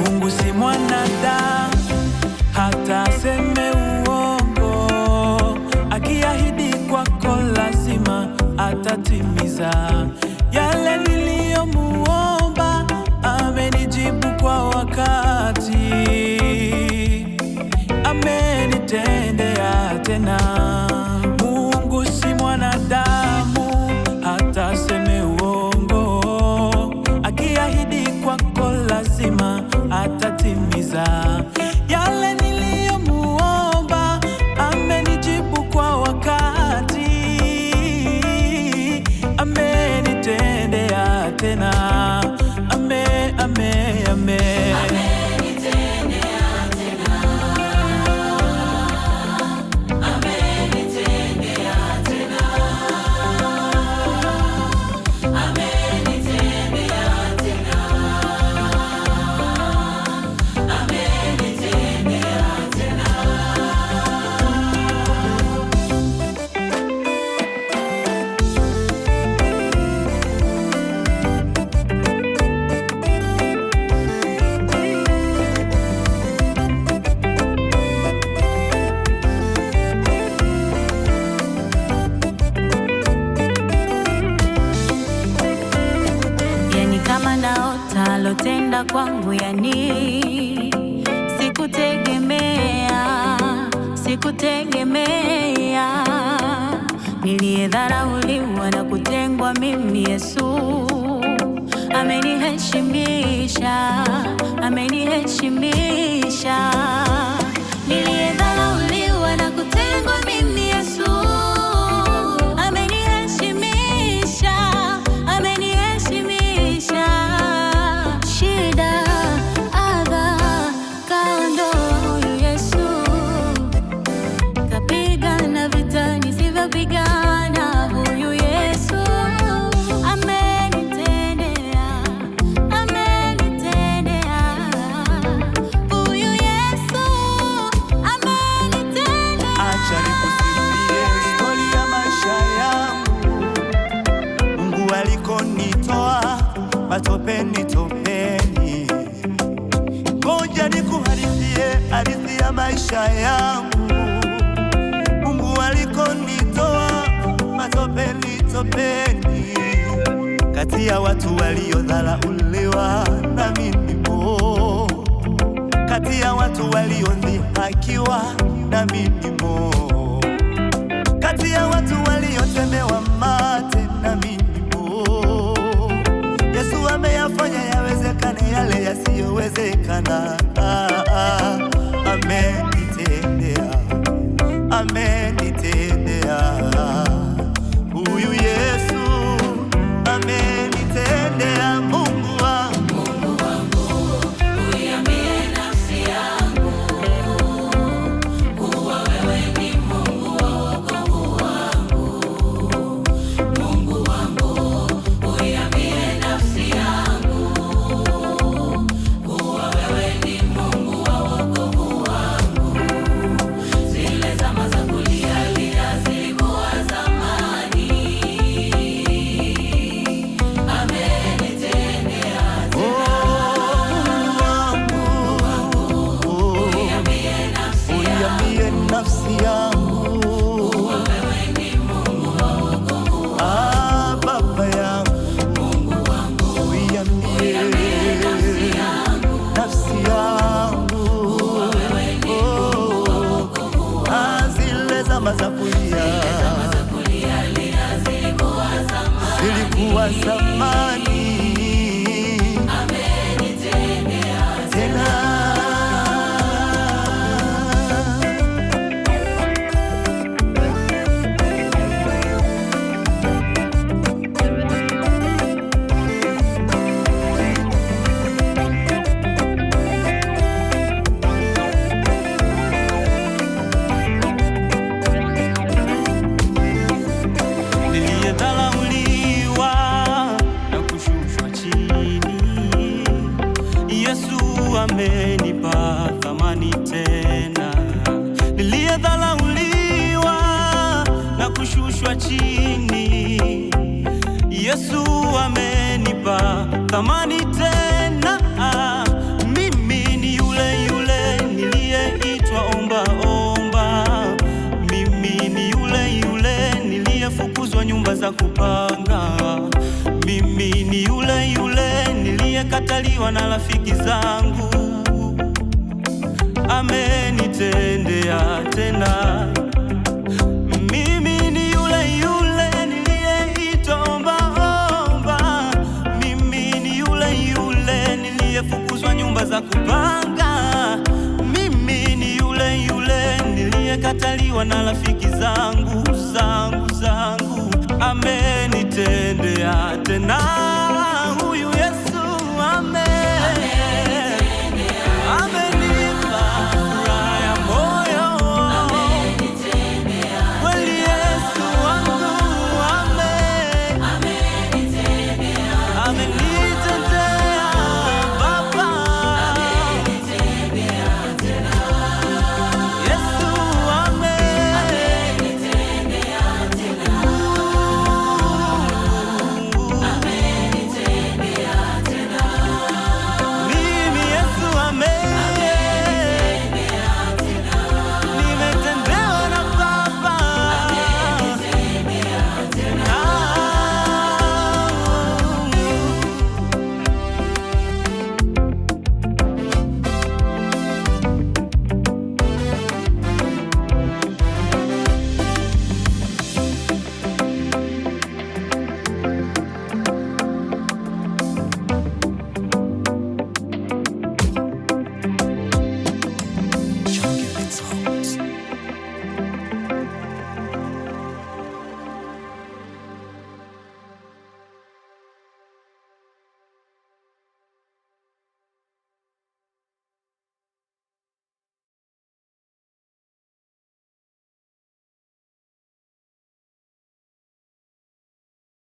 Mungu si mwanadamu hata aseme uongo, akiahidi kwako lazima atatimiza. Yale niliyomuomba amenijibu kwa wakati, amenitendea tena. Mungu si mwanadamu hata aseme uongo, akiahidi kwako lazima atatimiza. Yale niliyomuomba amenijibu kwa wakati, amenitendea tena. Ame, ame, ame. Kama naota alotenda kwangu, yani sikutegemea. Niliyedharauliwa na kutengwa, mimi Yesu ameniheshimisha. Niliyedharauliwa na kutengwa, mimi Yesu shida adha kaondoa huyu Yesu, kapigana vita nisivyopigana huyu Yesu. Amenitendea huyu Yesu, amenitendea. Acha nikusimulie stori ya maisha yangu, Mungu alikonitoa matopeni topeni. Ngoja nikuhadithie hadithi ya maisha yangu, Mungu alikonitoa matopeni topeni. Kati ya watu waliodharauliwa nami nimo, kati ya watu waliodhihakiwa nami nimo, kati ya watu waliotemewa mate nami nimo. Yesu ameyafanya yawezekane yale yasiyowezekana. Amenitendea huyu Yesu, amenitendea. Mungu wangu, uiambie nafsi yangu kuwa wewe ni Mungu wa wokovu wangu. Mungu wangu, uiambie nafsi yangu kuwa wewe ni Mungu wa wokovu wangu. Zile zama za kulialia zilikuwa zamani, amenitendea uiambie nafsi yangu kuwa wewe ni Mungu wa wokovu wangu. Baba yangu, Mungu wangu, uiambie nafsi yangu kuwa wewe ni Mungu wa wokovu wangu. Zile zama za kulia zilikuwa zamani, amenitendea tena. Niliyedharauliwa kushushwa chini. Yesu amenipa thamani tena. Mimi ni yule yule niliyeitwa omba omba. Mimi ni yule yule niliyefukuzwa nyumba za kupanga. Mimi ni yule yule niliyekataliwa na rafiki zangu. Amenitendea tena. Mimi ni yule yule niliyeitwa omba omba. Mimi ni yule yule niliyefukuzwa nyumba za kupanga. Mimi ni yule yule niliyekataliwa na rafiki zangu. Amenitendea tena.